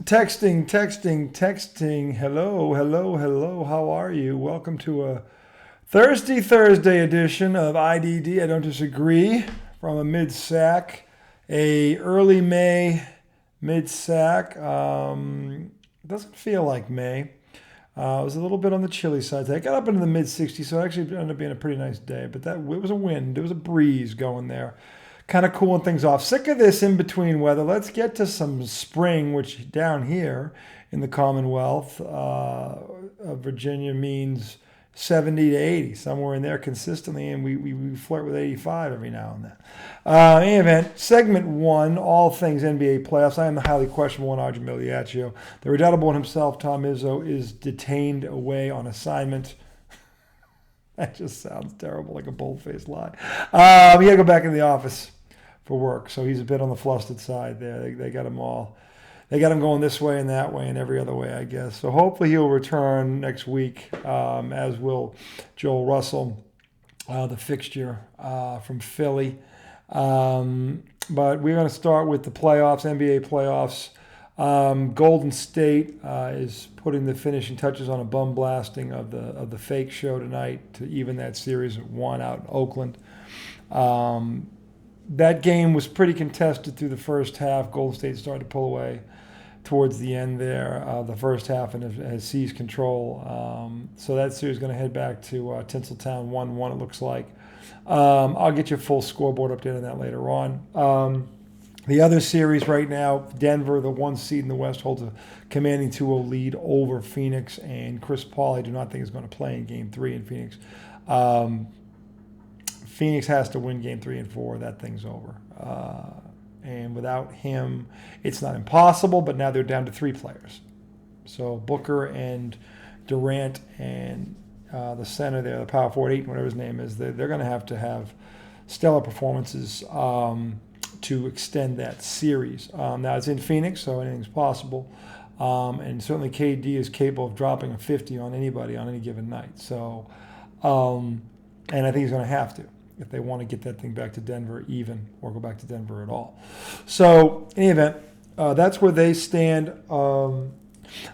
Texting. Hello, hello, hello. How are you? Welcome to a Thursday edition of IDD. I don't disagree. From a mid-sack, a early May mid-sack. Doesn't feel like May. It was a little bit on the chilly side. I got up into the mid 60s, so it actually ended up being a pretty nice day. But it was a wind. There was a breeze going there, kind of cooling things off. Sick of this in between weather. Let's get to some spring, which down here in the Commonwealth of Virginia means 70 to 80, somewhere in there consistently, and we flirt with 85 every now and then. In any event, segment one, all things NBA playoffs. I am the highly questionable one, Arjun Miliaccio. The redoubtable one himself, Tom Izzo, is detained away on assignment. That just sounds terrible, like a bold-faced lie. He had to go back in the office for work, so he's a bit on the flustered side there. They got him all. They got him going this way and that way and every other way, I guess. So hopefully he'll return next week, as will Joel Russell, the fixture from Philly. But we're going to start with the playoffs, NBA playoffs. Golden State is putting the finishing touches on a bum blasting of the fake show tonight to even that series at 1 out in Oakland. That game was pretty contested through the first half. Golden State started to pull away towards the end there, the first half, and has seized control. So that series is going to head back to Tinseltown 1-1, it looks like. I'll get you a full scoreboard update on that later on. The other series right now, Denver, the 1 seed in the West, holds a commanding 2-0 lead over Phoenix, and Chris Paul, I do not think is going to play in Game 3 in Phoenix. Phoenix has to win Game 3 and 4. That thing's over. And without him, it's not impossible, but now they're down to 3 players. So Booker and Durant and the center there, the power forward, 8, whatever his name is, they're going to have stellar performances to extend that series. Now, it's in Phoenix, so anything's possible. And certainly KD is capable of dropping a 50 on anybody on any given night. So, and I think he's going to have to, if they want to get that thing back to Denver even, or go back to Denver at all. So, in any event, that's where they stand.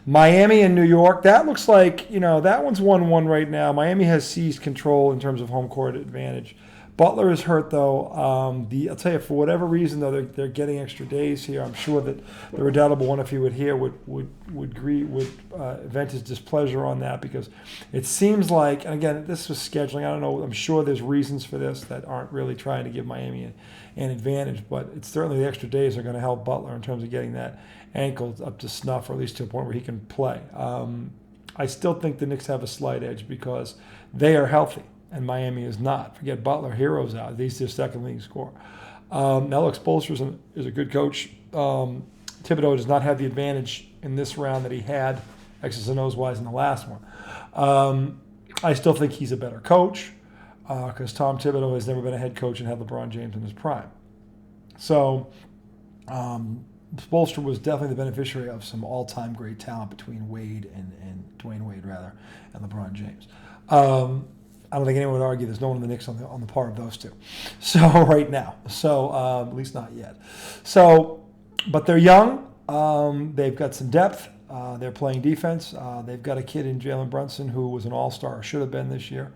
Miami and New York, that looks like, that one's 1-1 right now. Miami has seized control in terms of home court advantage. Butler is hurt, though. I'll tell you, for whatever reason, though, they're getting extra days here. I'm sure that the redoubtable one, if he would hear, would vent his displeasure on that, because it seems like, and again, this was scheduling. I don't know. I'm sure there's reasons for this that aren't really trying to give Miami an advantage, but it's certainly the extra days are going to help Butler in terms of getting that ankle up to snuff, or at least to a point where he can play. I still think the Knicks have a slight edge because they are healthy and Miami is not. Forget Butler, Hero's out. He's their second leading scorer. Now, look, Spoelstra is a good coach. Thibodeau does not have the advantage in this round that he had, X's and O's wise, in the last one. I still think he's a better coach because Tom Thibodeau has never been a head coach and had LeBron James in his prime. So, Spoelstra was definitely the beneficiary of some all-time great talent between Wade and Dwayne Wade, and LeBron James. I don't think anyone would argue there's no one in the Knicks on the par of those two. So right now, at least not yet. So, but they're young. They've got some depth. They're playing defense. They've got a kid in Jalen Brunson who was an all-star, should have been this year,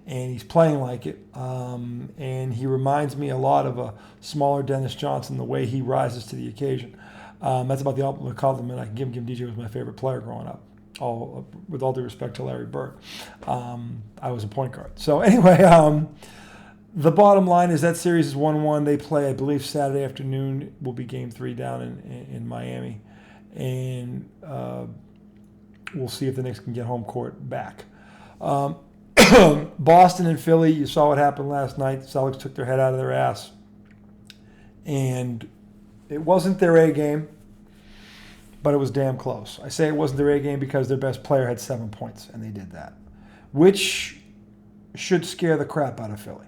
and he's playing like it. And he reminds me a lot of a smaller Dennis Johnson, the way he rises to the occasion. That's about the ultimate compliment I can give him. DJ was my favorite player growing up. With all due respect to Larry Bird, I was a point guard. So anyway, the bottom line is that series is 1-1. They play, I believe, Saturday afternoon will be Game 3 down in Miami, and we'll see if the Knicks can get home court back. Boston and Philly, you saw what happened last night. The Celtics took their head out of their ass, and it wasn't their A game, but it was damn close. I say it wasn't their A game because their best player had 7 points, and they did that, which should scare the crap out of Philly.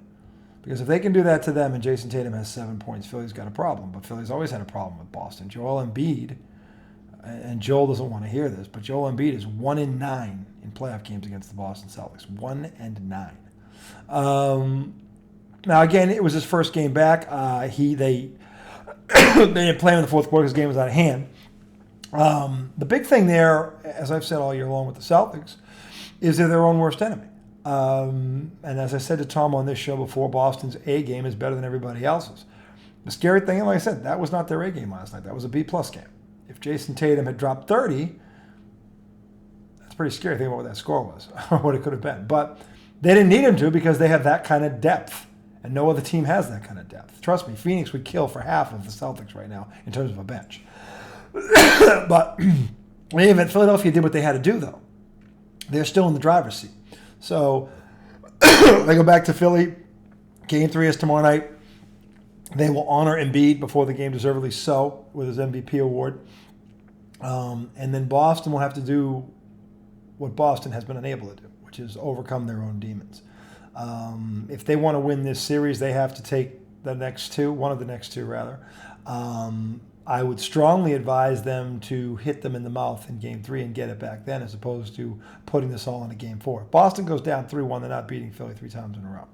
Because if they can do that to them and Jason Tatum has 7 points, Philly's got a problem. But Philly's always had a problem with Boston. Joel Embiid, and Joel doesn't want to hear this, but Joel Embiid is 1-9 in playoff games against the Boston Celtics. 1-9. Now, again, it was his first game back. They didn't play him in the fourth quarter because the game was out of hand. The big thing there, as I've said all year long with the Celtics, is they're their own worst enemy. And as I said to Tom on this show before, Boston's A game is better than everybody else's. The scary thing, like I said, that was not their A game last night. That was a B-plus game. If Jason Tatum had dropped 30, that's pretty scary. Think about what that score was, or what it could have been. But they didn't need him to because they have that kind of depth. And no other team has that kind of depth. Trust me, Phoenix would kill for half of the Celtics right now in terms of a bench. But in any event, Philadelphia did what they had to do, though. They're still in the driver's seat. So they go back to Philly. Game 3 is tomorrow night. They will honor Embiid before the game, deservedly so, with his MVP award. And then Boston will have to do what Boston has been unable to do, which is overcome their own demons. If they want to win this series, they have to take the next two, one of the next two, rather. I would strongly advise them to hit them in the mouth in Game 3 and get it back then, as opposed to putting this all in a Game 4. If Boston goes down 3-1, they're not beating Philly 3 times in a row,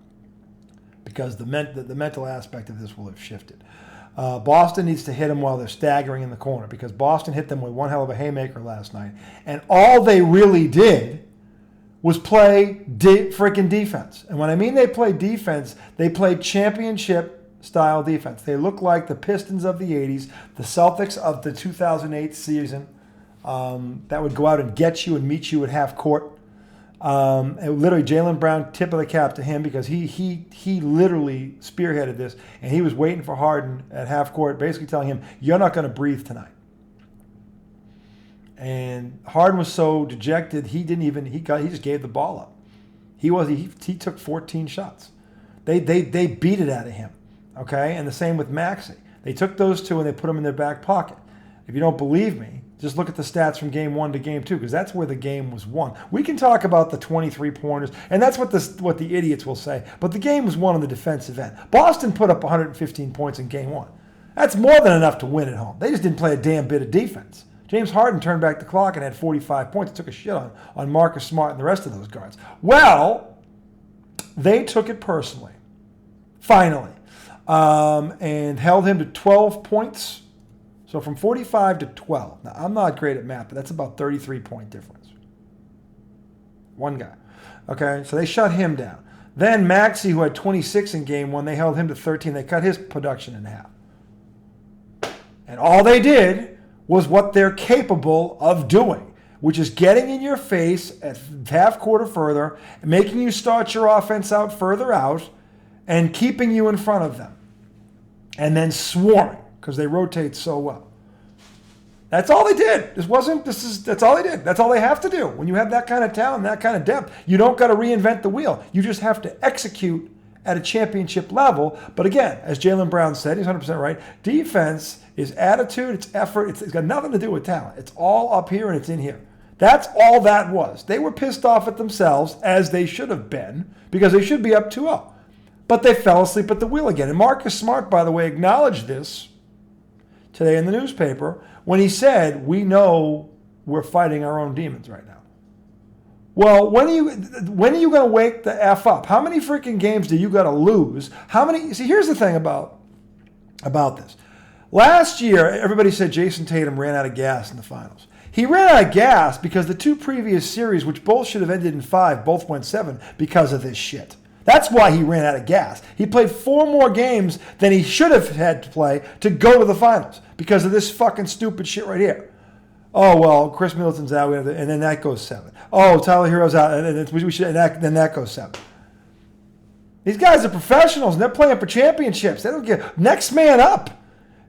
because the mental aspect of this will have shifted. Boston needs to hit them while they're staggering in the corner, because Boston hit them with one hell of a haymaker last night, and all they really did was play freaking defense. And when I mean they played defense, they played championship-style defense. They look like the Pistons of the 80s, the Celtics of the 2008 season, that would go out and get you and meet you at half court. And literally, Jaylen Brown, tip of the cap to him, because he literally spearheaded this, and he was waiting for Harden at half court, basically telling him, "You're not going to breathe tonight." And Harden was so dejected, he just gave the ball up. He took 14 shots. They beat it out of him. Okay, and the same with Maxey. They took those two and they put them in their back pocket. If you don't believe me, just look at the stats from Game 1 to Game 2, because that's where the game was won. We can talk about the 23-pointers, and that's what the idiots will say, but the game was won on the defensive end. Boston put up 115 points in Game 1. That's more than enough to win at home. They just didn't play a damn bit of defense. James Harden turned back the clock and had 45 points. Took a shit on Marcus Smart and the rest of those guards. Well, they took it personally, finally, and held him to 12 points. So from 45 to 12. Now, I'm not great at math, but that's about 33-point difference. One guy. Okay, so they shut him down. Then Maxey, who had 26 in Game 1, they held him to 13. They cut his production in half. And all they did was what they're capable of doing, which is getting in your face at half quarter further, making you start your offense out further out, and keeping you in front of them. And then swarming, because they rotate so well. That's all they did. That's all they did. That's all they have to do. When you have that kind of talent, that kind of depth, you don't got to reinvent the wheel. You just have to execute at a championship level. But again, as Jaylen Brown said, he's 100% right, defense is attitude, it's effort, it's got nothing to do with talent. It's all up here and it's in here. That's all that was. They were pissed off at themselves, as they should have been, because they should be up 2-0. But they fell asleep at the wheel again. And Marcus Smart, by the way, acknowledged this today in the newspaper when he said, "We know we're fighting our own demons right now." Well, when are you going to wake the F up? How many freaking games do you got to lose? See, here's the thing about this. Last year, everybody said Jason Tatum ran out of gas in the finals. He ran out of gas because the two previous series, which both should have ended in 5, both went 7 because of this shit. That's why he ran out of gas. He played 4 more games than he should have had to play to go to the finals because of this fucking stupid shit right here. Oh, well, Chris Middleton's out, and then that goes 7. Oh, Tyler Hero's out, and then that goes 7. These guys are professionals, and they're playing for championships. They don't get next man up.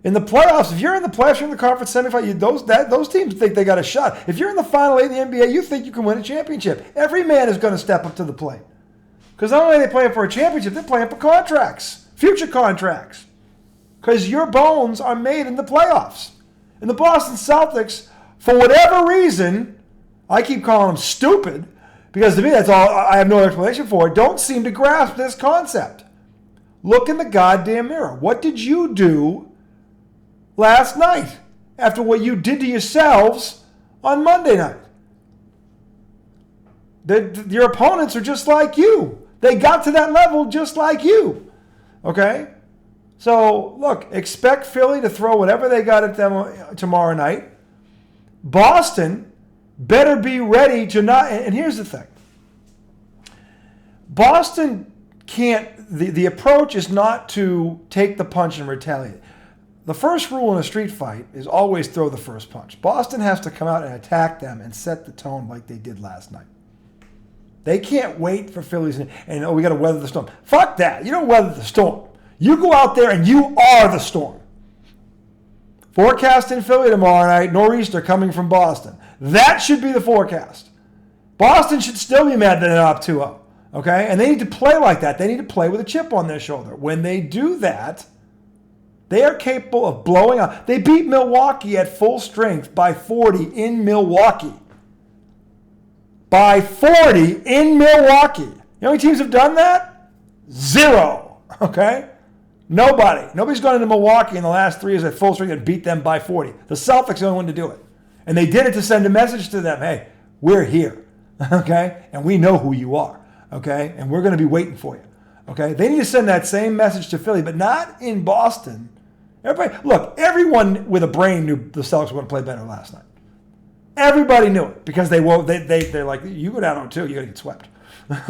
In the playoffs, if you're in the playoffs, you're in the conference semifinal, those teams think they got a shot. If you're in the final 8 in the NBA, you think you can win a championship. Every man is going to step up to the plate. Because not only are they playing for a championship, they're playing for contracts, future contracts. Because your bones are made in the playoffs. And the Boston Celtics, for whatever reason, I keep calling them stupid, because to me that's all, I have no explanation for it, don't seem to grasp this concept. Look in the goddamn mirror. What did you do last night after what you did to yourselves on Monday night? Your opponents are just like you. They got to that level just like you. Okay? So, look, expect Philly to throw whatever they got at them tomorrow night. Boston better be ready to not. And here's the thing. Boston can't, the approach is not to take the punch and retaliate. The first rule in a street fight is always throw the first punch. Boston has to come out and attack them and set the tone like they did last night. They can't wait for Phillies and we got to weather the storm. Fuck that. You don't weather the storm. You go out there and you are the storm. Forecast in Philly tomorrow night, nor'easter coming from Boston. That should be the forecast. Boston should still be mad that they're up 2-0. Okay? And they need to play like that. They need to play with a chip on their shoulder. When they do that, they are capable of blowing up. They beat Milwaukee at full strength by 40 in Milwaukee. By 40 in Milwaukee. You know how many teams have done that? 0. Okay? Nobody. Nobody's gone into Milwaukee in the last 3 years at full strength and beat them by 40. The Celtics are the only one to do it. And they did it to send a message to them. Hey, we're here. Okay? And we know who you are. Okay? And we're going to be waiting for you. Okay? They need to send that same message to Philly, but not in Boston. Everyone with a brain knew the Celtics were going to play better last night. Everybody knew it because they're like, you go down 0-2, you're going to get swept.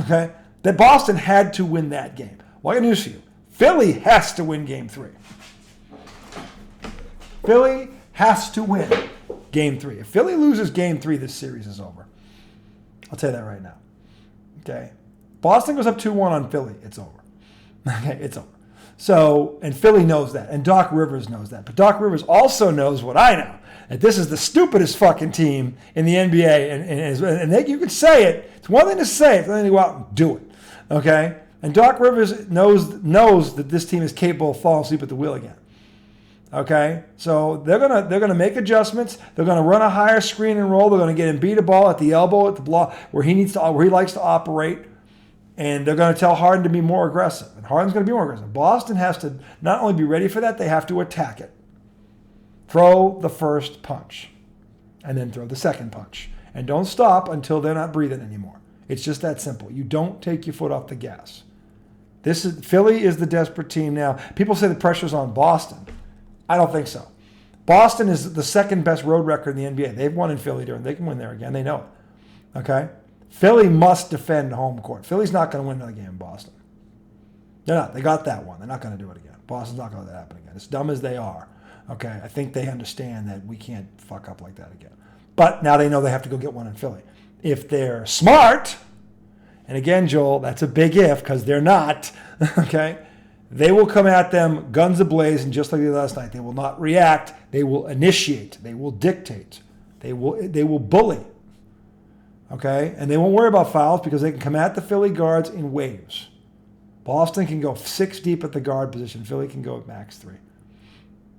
Okay? That Boston had to win that game. Well, I got news for you. Philly has to win Game 3. Philly has to win Game 3. If Philly loses Game 3, this series is over. I'll tell you that right now. Okay? Boston goes up 2-1 on Philly, it's over. Okay? It's over. So, and Philly knows that, and Doc Rivers knows that. But Doc Rivers also knows what I know, that this is the stupidest fucking team in the NBA, and you can say it. It's one thing to say it, it's another thing to go out and do it. Okay? And Doc Rivers knows that this team is capable of falling asleep at the wheel again. Okay? So they're gonna make adjustments. They're gonna run a higher screen and roll. They're gonna get Embiid a ball at the elbow, at the block, where he likes to operate. And they're going to tell Harden to be more aggressive. And Harden's going to be more aggressive. Boston has to not only be ready for that, they have to attack it. Throw the first punch. And then throw the second punch. And don't stop until they're not breathing anymore. It's just that simple. You don't take your foot off the gas. Philly is the desperate team now. People say the pressure's on Boston. I don't think so. Boston is the second best road record in the NBA. They've won in Philly. They can win there again. They know it. Okay? Philly must defend home court. Philly's not going to win another game in Boston. They're not. They got that one. They're not going to do it again. Boston's not going to let that happen again. As dumb as they are, okay, I think they understand that we can't fuck up like that again. But now they know they have to go get one in Philly. If they're smart, and again, Joel, that's a big if because they're not, okay, they will come at them guns ablaze, and just like they did last night, they will not react. They will initiate. They will dictate. They will bully. Okay? And they won't worry about fouls because they can come at the Philly guards in waves. Boston can go 6 deep at the guard position. Philly can go at max 3.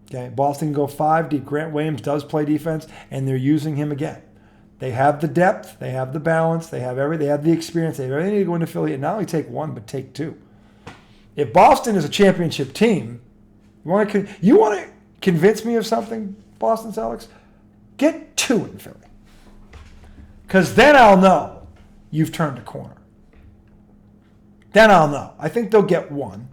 Okay? Boston can go 5 deep. Grant Williams does play defense, and they're using him again. They have the depth. They have the balance. They have the experience. They have everything to go into Philly and not only take 1, but take 2. If Boston is a championship team, you want to convince me of something, Boston Celtics? Get 2 in Philly. Because then I'll know you've turned a corner. Then I'll know. I think they'll get 1,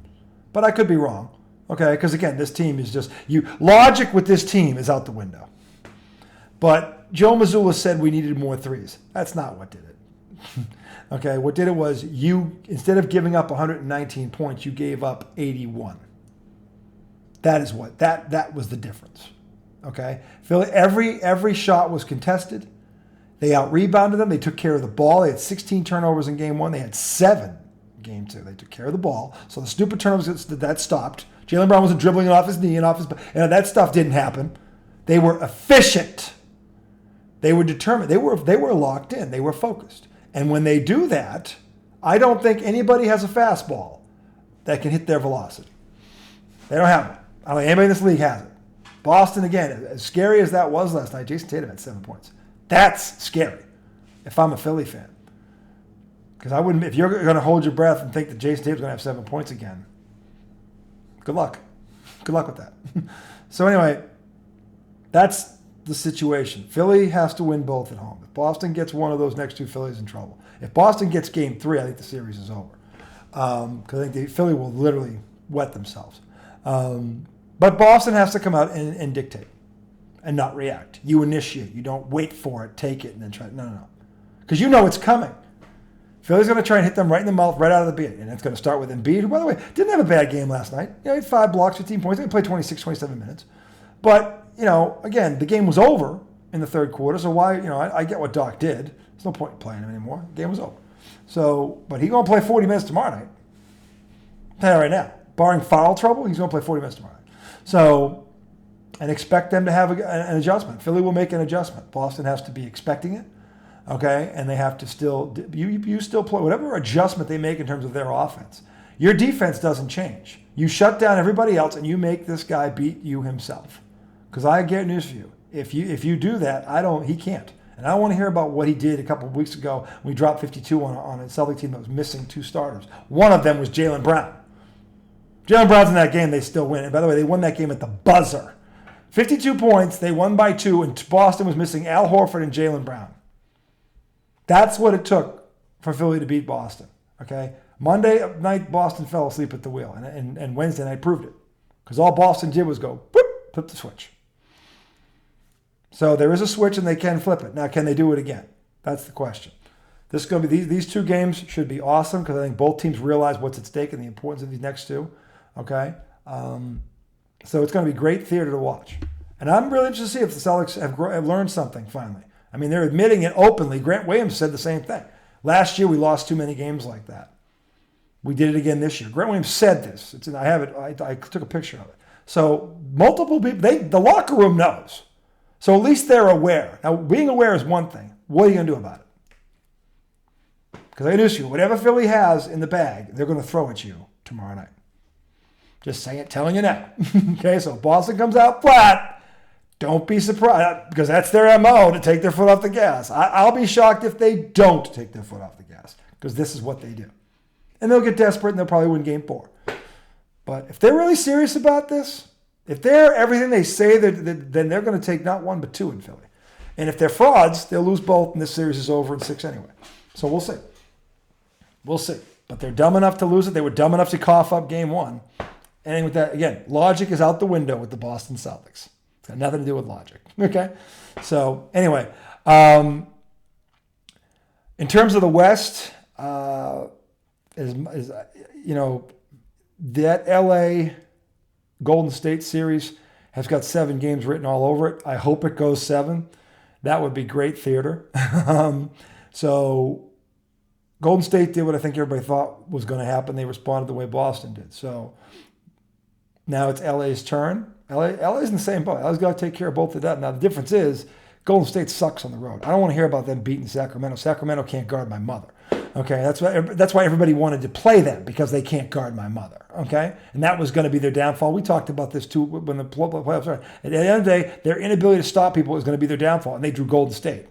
but I could be wrong. Okay, because again, this team is just, logic with this team is out the window. But Joe Mazzulla said we needed more threes. That's not what did it. Okay, what did it was instead of giving up 119 points, you gave up 81. That is what, that was the difference. Okay, Philly, every shot was contested. They out-rebounded them. They took care of the ball. They had 16 turnovers in Game 1. They had 7 in Game 2. They took care of the ball. So the stupid turnovers, that stopped. Jaylen Brown wasn't dribbling it off his knee and off his... that stuff didn't happen. They were efficient. They were determined. They were locked in. They were focused. And when they do that, I don't think anybody has a fastball that can hit their velocity. They don't have it. I don't think anybody in this league has it. Boston, again, as scary as that was last night, Jason Tatum had 7 points. That's scary if I'm a Philly fan. Because I wouldn't, if you're going to hold your breath and think that Jason Tatum's going to have 7 points again, good luck. Good luck with that. So anyway, that's the situation. Philly has to win both at home. If Boston gets one of those next 2, Philly's in trouble. If Boston gets Game 3, I think the series is over. Because I think Philly will literally wet themselves. But Boston has to come out and dictate. and not react. You initiate. You don't wait for it, take it, and then try. No. Because you know it's coming. Philly's going to try and hit them right in the mouth, right out of the beat. And it's going to start with Embiid, who, by the way, didn't have a bad game last night. He had 5 blocks, 15 points. He played 26, 27 minutes. But, again, the game was over in the third quarter. So why, I get what Doc did. There's no point in playing him anymore. The game was over. So, but he's going to play 40 minutes tomorrow night. I'll tell you right now. Barring foul trouble, he's going to play 40 minutes tomorrow night. So, and expect them to have an adjustment. Philly will make an adjustment. Boston has to be expecting it. Okay, and they have to still, you still play, whatever adjustment they make in terms of their offense. Your defense doesn't change. You shut down everybody else and you make this guy beat you himself. Because I get news for you. If you do that, he can't. And I don't want to hear about what he did a couple of weeks ago when he dropped 52 on a Celtic team that was missing 2 starters. One of them was Jaylen Brown. Jaylen Brown's in that game, they still win. And by the way, they won that game at the buzzer. 52 points, they won by 2, and Boston was missing Al Horford and Jaylen Brown. That's what it took for Philly to beat Boston, okay? Monday night, Boston fell asleep at the wheel, and Wednesday night proved it. Because all Boston did was go, whoop, flip the switch. So there is a switch, and they can flip it. Now, can they do it again? That's the question. This is going to be these 2 games should be awesome because I think both teams realize what's at stake and the importance of these next 2, okay? So it's going to be great theater to watch. And I'm really interested to see if the Celtics have learned something finally. I mean, they're admitting it openly. Grant Williams said the same thing. Last year, we lost too many games like that. We did it again this year. Grant Williams said this. I have it. I took a picture of it. So multiple people, the locker room knows. So at least they're aware. Now, being aware is one thing. What are you going to do about it? Because I notice you, whatever Philly has in the bag, they're going to throw at you tomorrow night. Just saying it, telling you now. Okay, so if Boston comes out flat, don't be surprised, because that's their MO, to take their foot off the gas. I'll be shocked if they don't take their foot off the gas, because this is what they do. And they'll get desperate, and they'll probably win game 4. But if they're really serious about this, if they're everything they say, then they're going to take not 1 but 2 in Philly. And if they're frauds, they'll lose both, and this series is over in 6 anyway. So we'll see. We'll see. But they're dumb enough to lose it. They were dumb enough to cough up game 1. And with that, again, logic is out the window with the Boston Celtics. It's got nothing to do with logic. Okay? So, anyway, in terms of the West, that LA Golden State series has got 7 games written all over it. I hope it goes 7. That would be great theater. So, Golden State did what I think everybody thought was going to happen. They responded the way Boston did. So, now it's LA's turn. LA's in the same boat. LA's got to take care of both of that. Now, the difference is Golden State sucks on the road. I don't want to hear about them beating Sacramento. Sacramento can't guard my mother. Okay, that's why everybody wanted to play them, because they can't guard my mother. Okay, and that was going to be their downfall. We talked about this too when the playoffs started. At the end of the day, their inability to stop people is going to be their downfall, and they drew Golden State.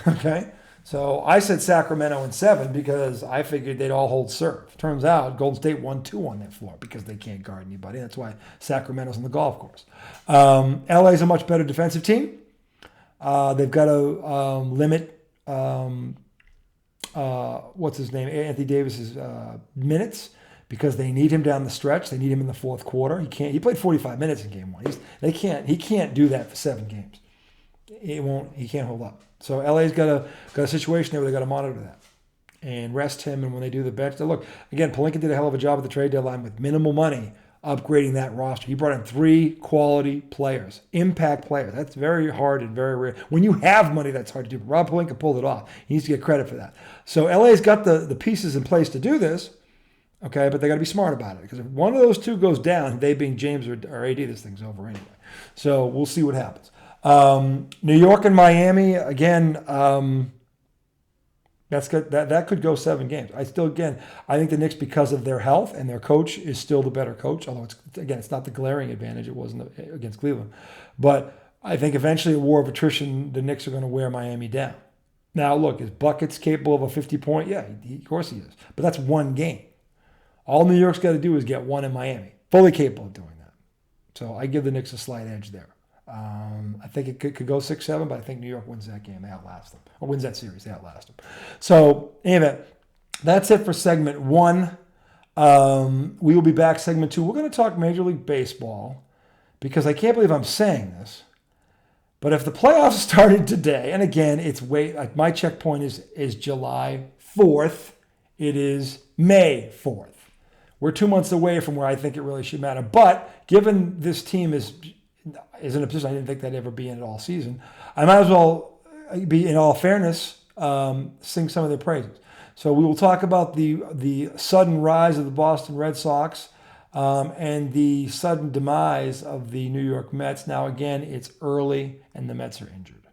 Okay, so I said Sacramento in 7 because I figured they'd all hold serve. Turns out Golden State won 2 on that floor because they can't guard anybody. That's why Sacramento's on the golf course. LA's a much better defensive team. They've got to limit what's his name, Anthony Davis's minutes, because they need him down the stretch. They need him in the fourth quarter. He played 45 minutes in game 1. He can't do that for 7 games. He can't hold up. So LA's got a situation there where they got to monitor that and rest him. And when they do the bench, look, again, Pelinka did a hell of a job at the trade deadline with minimal money upgrading that roster. He brought in 3 quality players, impact players. That's very hard and very rare. When you have money, that's hard to do. But Rob Pelinka pulled it off. He needs to get credit for that. So LA's got the pieces in place to do this, okay, but they got to be smart about it, because if one of those 2 goes down, they being James or AD, this thing's over anyway. So we'll see what happens. New York and Miami, again, that's good. That could go 7 games. I think the Knicks, because of their health and their coach, is still the better coach. Although it's not the glaring advantage it was against Cleveland. But I think eventually, a war of attrition, the Knicks are going to wear Miami down. Now, look, is Buckets capable of a 50-point? Yeah, of course he is. But that's 1 game. All New York's got to do is get 1 in Miami. Fully capable of doing that. So I give the Knicks a slight edge there. I think it could go 6-7, but I think New York wins that game. They outlast them. Or wins that series. They outlast them. So, anyway, that's it for segment 1. We will be back segment 2. We're going to talk Major League Baseball, because I can't believe I'm saying this, But if the playoffs started today, and again, it's like my checkpoint is July 4th. It is May 4th. We're 2 months away from where I think it really should matter. But given this team is in a position I didn't think they'd ever be in it all season, I might as well be, in all fairness, sing some of their praises. So we will talk about the sudden rise of the Boston Red Sox and the sudden demise of the New York Mets. Now, again, it's early and the Mets are injured.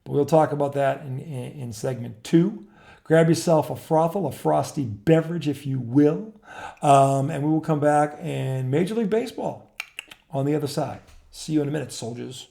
But we'll talk about that in segment 2. Grab yourself a frothel, a frosty beverage, if you will. And we will come back and Major League Baseball on the other side. See you in a minute, soldiers.